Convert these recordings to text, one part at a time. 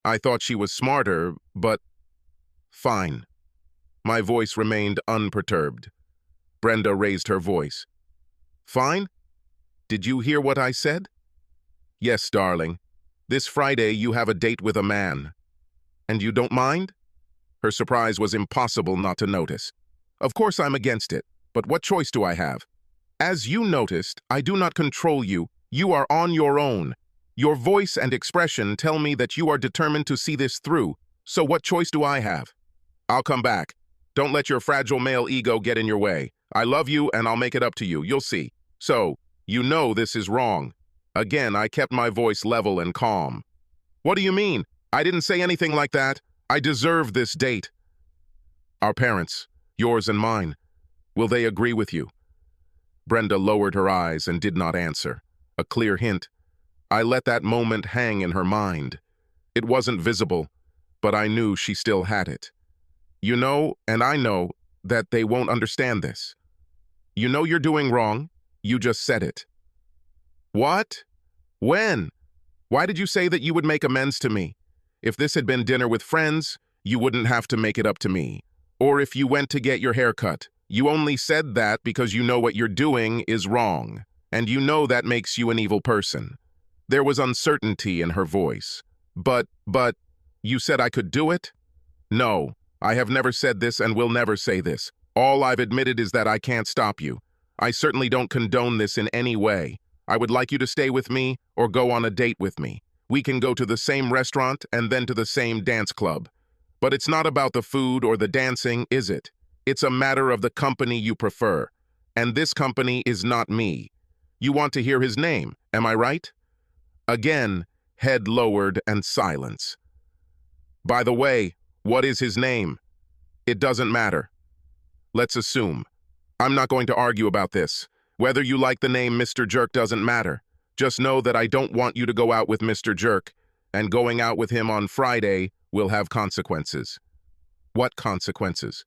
I thought she was smarter, but fine. My voice remained unperturbed. Brenda raised her voice. Fine? Did you hear what I said? Yes, darling. This Friday you have a date with a man. And you don't mind? Her surprise was impossible not to notice. Of course I'm against it, but what choice do I have? As you noticed, I do not control you. You are on your own. Your voice and expression tell me that you are determined to see this through, so what choice do I have? I'll come back. Don't let your fragile male ego get in your way. I love you and I'll make it up to you, you'll see. So, you know this is wrong. Again, I kept my voice level and calm. What do you mean? I didn't say anything like that. I deserve this date. Our parents, yours and mine, will they agree with you? Brenda lowered her eyes and did not answer. A clear hint. I let that moment hang in her mind. It wasn't visible, but I knew she still had it. You know, and I know, that they won't understand this. You know you're doing wrong. You just said it. What? When? Why did you say that you would make amends to me? If this had been dinner with friends, you wouldn't have to make it up to me. Or if you went to get your hair cut, you only said that because you know what you're doing is wrong, and you know that makes you an evil person. There was uncertainty in her voice. But, you said I could do it? No, I have never said this and will never say this. All I've admitted is that I can't stop you. I certainly don't condone this in any way. I would like you to stay with me or go on a date with me. We can go to the same restaurant and then to the same dance club. But it's not about the food or the dancing, is it? It's a matter of the company you prefer. And this company is not me. You want to hear his name, am I right? Again, head lowered and silence. By the way, what is his name? It doesn't matter. Let's assume. I'm not going to argue about this. Whether you like the name Mr. Jerk doesn't matter. Just know that I don't want you to go out with Mr. Jerk, and going out with him on Friday will have consequences. What consequences?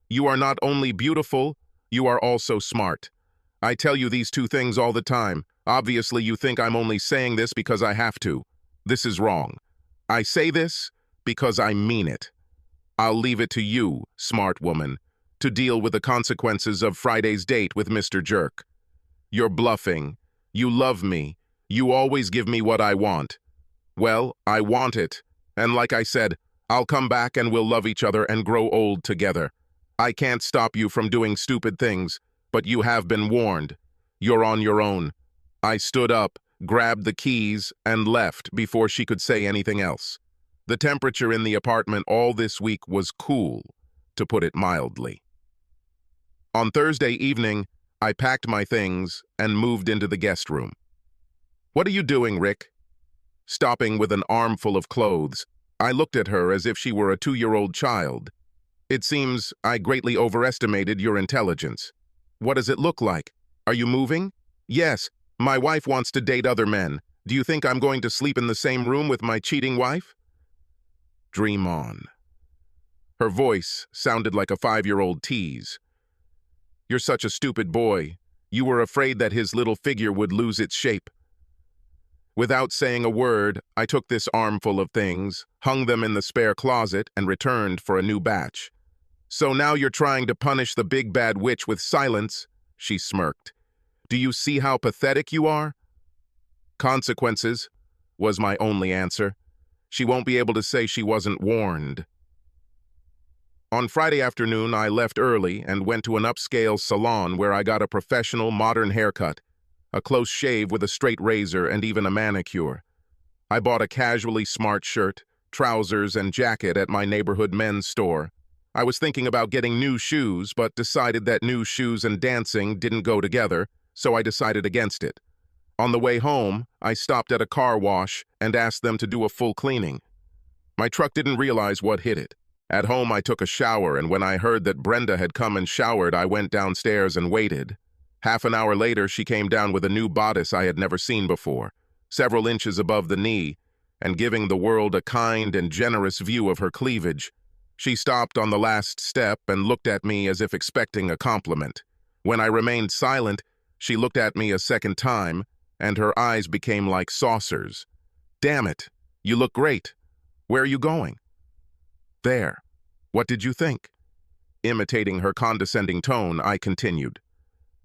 You are not only beautiful, you are also smart. I tell you these two things all the time. Obviously, you think I'm only saying this because I have to. This is wrong. I say this because I mean it. I'll leave it to you, smart woman, to deal with the consequences of Friday's date with Mr. Jerk. You're bluffing. You love me. You always give me what I want. Well, I want it. And like I said, I'll come back and we'll love each other and grow old together. I can't stop you from doing stupid things, but you have been warned. You're on your own. I stood up, grabbed the keys, and left before she could say anything else. The temperature in the apartment all this week was cool, to put it mildly. On Thursday evening, I packed my things and moved into the guest room. What are you doing, Rick? Stopping with an armful of clothes, I looked at her as if she were a 2-year-old child. It seems I greatly overestimated your intelligence. What does it look like? Are you moving? Yes, my wife wants to date other men. Do you think I'm going to sleep in the same room with my cheating wife? Dream on. Her voice sounded like a 5-year-old tease. You're such a stupid boy. You were afraid that his little figure would lose its shape. Without saying a word, I took this armful of things, hung them in the spare closet, and returned for a new batch. So now you're trying to punish the big bad witch with silence, she smirked. Do you see how pathetic you are? Consequences, was my only answer. She won't be able to say she wasn't warned. On Friday afternoon, I left early and went to an upscale salon where I got a professional, modern haircut, a close shave with a straight razor and even a manicure. I bought a casually smart shirt, trousers, and jacket at my neighborhood men's store. I was thinking about getting new shoes, but decided that new shoes and dancing didn't go together, so I decided against it. On the way home, I stopped at a car wash and asked them to do a full cleaning. My truck didn't realize what hit it. At home, I took a shower, and when I heard that Brenda had come and showered, I went downstairs and waited. Half an hour later, she came down with a new bodice I had never seen before, several inches above the knee, and giving the world a kind and generous view of her cleavage. She stopped on the last step and looked at me as if expecting a compliment. When I remained silent, she looked at me a second time, and her eyes became like saucers. Damn it, you look great. Where are you going? There. What did you think? Imitating her condescending tone, I continued.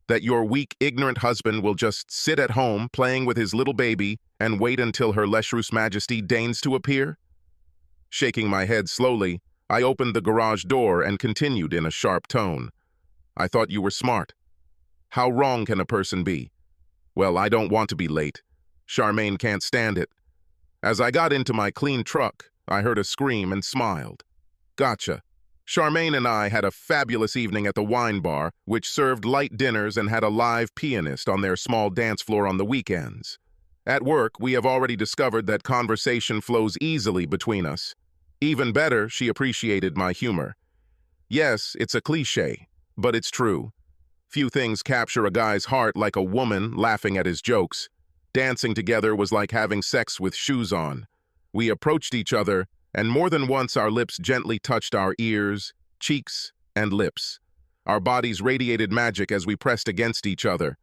That your weak, ignorant husband will just sit at home playing with his little baby and wait until her lecherous majesty deigns to appear? Shaking my head slowly, I opened the garage door and continued in a sharp tone. I thought you were smart. How wrong can a person be? Well, I don't want to be late. Charmaine can't stand it. As I got into my clean truck, I heard a scream and smiled. Gotcha. Charmaine and I had a fabulous evening at the wine bar, which served light dinners and had a live pianist on their small dance floor on the weekends. At work, we have already discovered that conversation flows easily between us. Even better, she appreciated my humor. Yes, it's a cliché, but it's true. Few things capture a guy's heart like a woman laughing at his jokes. Dancing together was like having sex with shoes on. We approached each other, and more than once our lips gently touched our ears, cheeks, and lips. Our bodies radiated magic as we pressed against each other.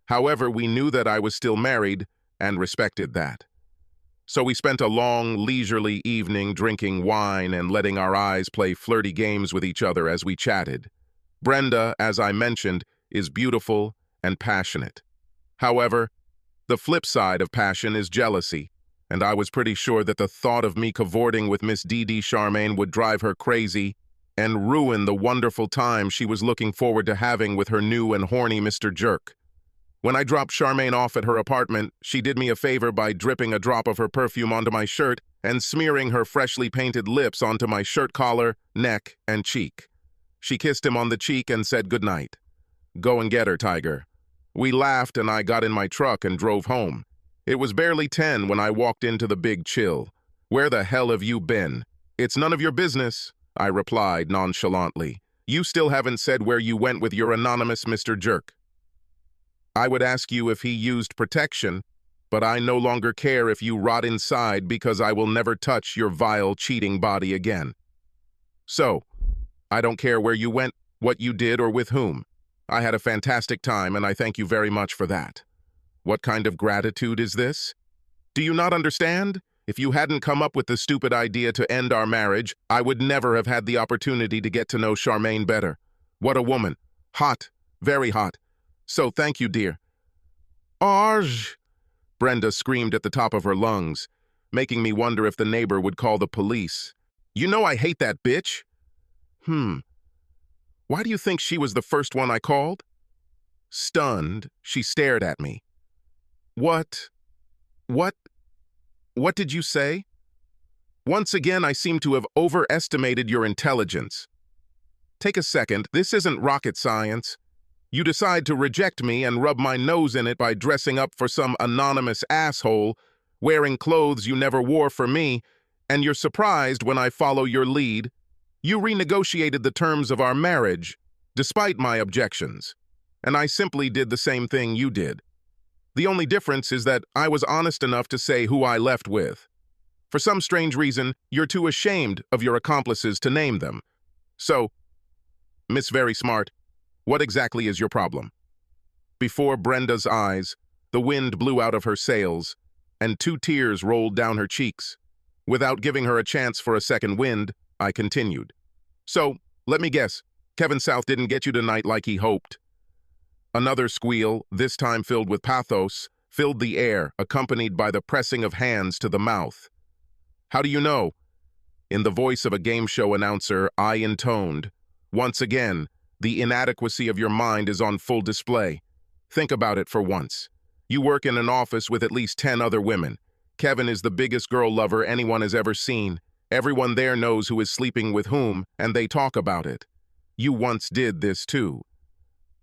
However, we knew that I was still married, and respected that. So we spent a long, leisurely evening drinking wine and letting our eyes play flirty games with each other as we chatted. Brenda, as I mentioned, is beautiful and passionate. However, the flip side of passion is jealousy, and I was pretty sure that the thought of me cavorting with Miss Dee Charmaine would drive her crazy and ruin the wonderful time she was looking forward to having with her new and horny Mr. Jerk. When I dropped Charmaine off at her apartment, she did me a favor by dripping a drop of her perfume onto my shirt and smearing her freshly painted lips onto my shirt collar, neck, and cheek. She kissed him on the cheek and said goodnight. Go and get her, Tiger. We laughed and I got in my truck and drove home. It was barely 10 when I walked into the Big Chill. Where the hell have you been? It's none of your business, I replied nonchalantly. You still haven't said where you went with your anonymous Mr. Jerk. I would ask you if he used protection, but I no longer care if you rot inside because I will never touch your vile, cheating body again. So, I don't care where you went, what you did, or with whom. I had a fantastic time, and I thank you very much for that. What kind of gratitude is this? Do you not understand? If you hadn't come up with the stupid idea to end our marriage, I would never have had the opportunity to get to know Charmaine better. What a woman. Hot. Very hot. So thank you, dear. Arj! Brenda screamed at the top of her lungs, making me wonder if the neighbor would call the police. You know I hate that bitch. Why do you think she was the first one I called? Stunned, she stared at me. What did you say? Once again, I seem to have overestimated your intelligence. Take a second, this isn't rocket science. You decide to reject me and rub my nose in it by dressing up for some anonymous asshole, wearing clothes you never wore for me, and you're surprised when I follow your lead. You renegotiated the terms of our marriage, despite my objections, and I simply did the same thing you did. The only difference is that I was honest enough to say who I left with. For some strange reason, you're too ashamed of your accomplices to name them. So, Miss Very Smart, what exactly is your problem? Before Brenda's eyes, the wind blew out of her sails, and 2 tears rolled down her cheeks. Without giving her a chance for a second wind, I continued. So, let me guess, Kevin South didn't get you tonight like he hoped. Another squeal, this time filled with pathos, filled the air, accompanied by the pressing of hands to the mouth. How do you know? In the voice of a game show announcer, I intoned, once again, the inadequacy of your mind is on full display. Think about it for once. You work in an office with at least 10 other women. Kevin is the biggest girl lover anyone has ever seen. Everyone there knows who is sleeping with whom, and they talk about it. You once did this too.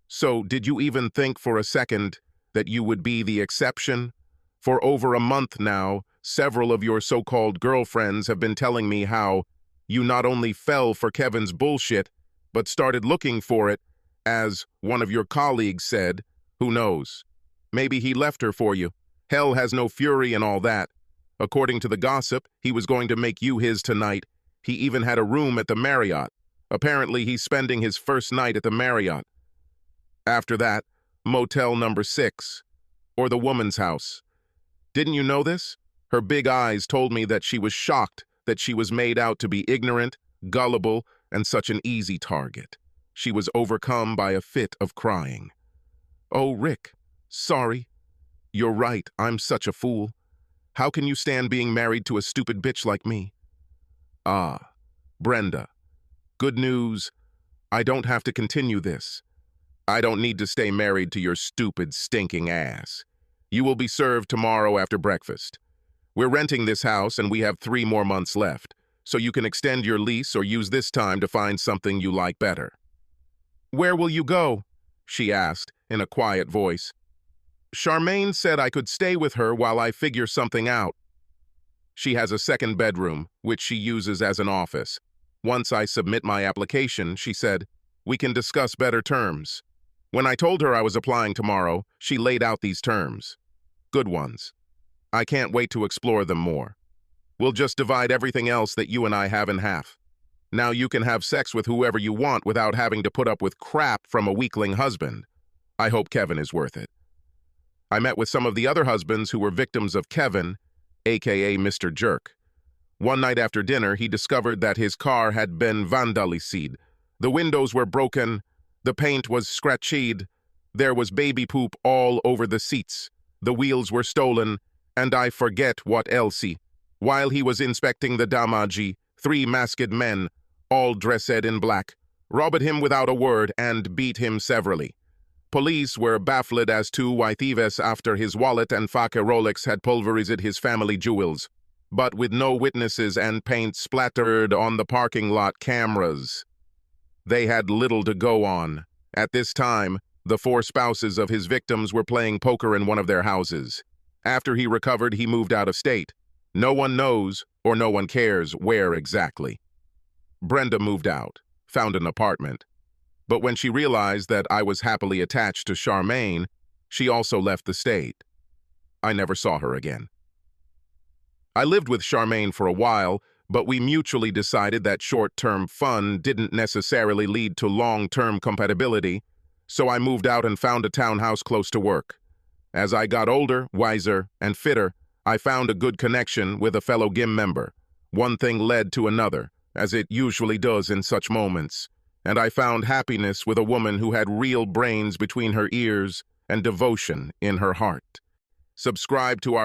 So, did you even think for a second that you would be the exception? For over a month now, several of your so-called girlfriends have been telling me how you not only fell for Kevin's bullshit, but started looking for it, as one of your colleagues said, who knows? Maybe he left her for you. Hell has no fury in all that. According to the gossip, he was going to make you his tonight. He even had a room at the Marriott. Apparently, he's spending his first night at the Marriott. After that, Motel number 6, or the woman's house. Didn't you know this? Her big eyes told me that she was shocked that she was made out to be ignorant, gullible, and such an easy target. She was overcome by a fit of crying. "Oh, Rick, sorry. You're right, I'm such a fool. How can you stand being married to a stupid bitch like me?" "Ah, Brenda. Good news. I don't have to continue this. I don't need to stay married to your stupid, stinking ass. You will be served tomorrow after breakfast. We're renting this house and we have 3 more months left, so you can extend your lease or use this time to find something you like better." "Where will you go?" she asked in a quiet voice. "Charmaine said I could stay with her while I figure something out. She has a second bedroom, which she uses as an office. Once I submit my application," she said, "we can discuss better terms." When I told her I was applying tomorrow, she laid out these terms. Good ones. I can't wait to explore them more. We'll just divide everything else that you and I have in half. Now you can have sex with whoever you want without having to put up with crap from a weakling husband. I hope Kevin is worth it. I met with some of the other husbands who were victims of Kevin, aka Mr. Jerk. One night after dinner, he discovered that his car had been vandalized. The windows were broken, the paint was scratched, there was baby poop all over the seats, the wheels were stolen, and I forget what else. While he was inspecting the damage, 3 masked men, all dressed in black, robbed him without a word and beat him severely. Police were baffled as to why thieves after his wallet and fake Rolex had pulverized his family jewels, but with no witnesses and paint splattered on the parking lot cameras. They had little to go on. At this time, the 4 spouses of his victims were playing poker in one of their houses. After he recovered, he moved out of state. No one knows, or no one cares, where exactly. Brenda moved out, found an apartment. But when she realized that I was happily attached to Charmaine, she also left the state. I never saw her again. I lived with Charmaine for a while, but we mutually decided that short-term fun didn't necessarily lead to long-term compatibility, so I moved out and found a townhouse close to work. As I got older, wiser, and fitter, I found a good connection with a fellow gym member. One thing led to another, as it usually does in such moments, and I found happiness with a woman who had real brains between her ears and devotion in her heart. Subscribe to our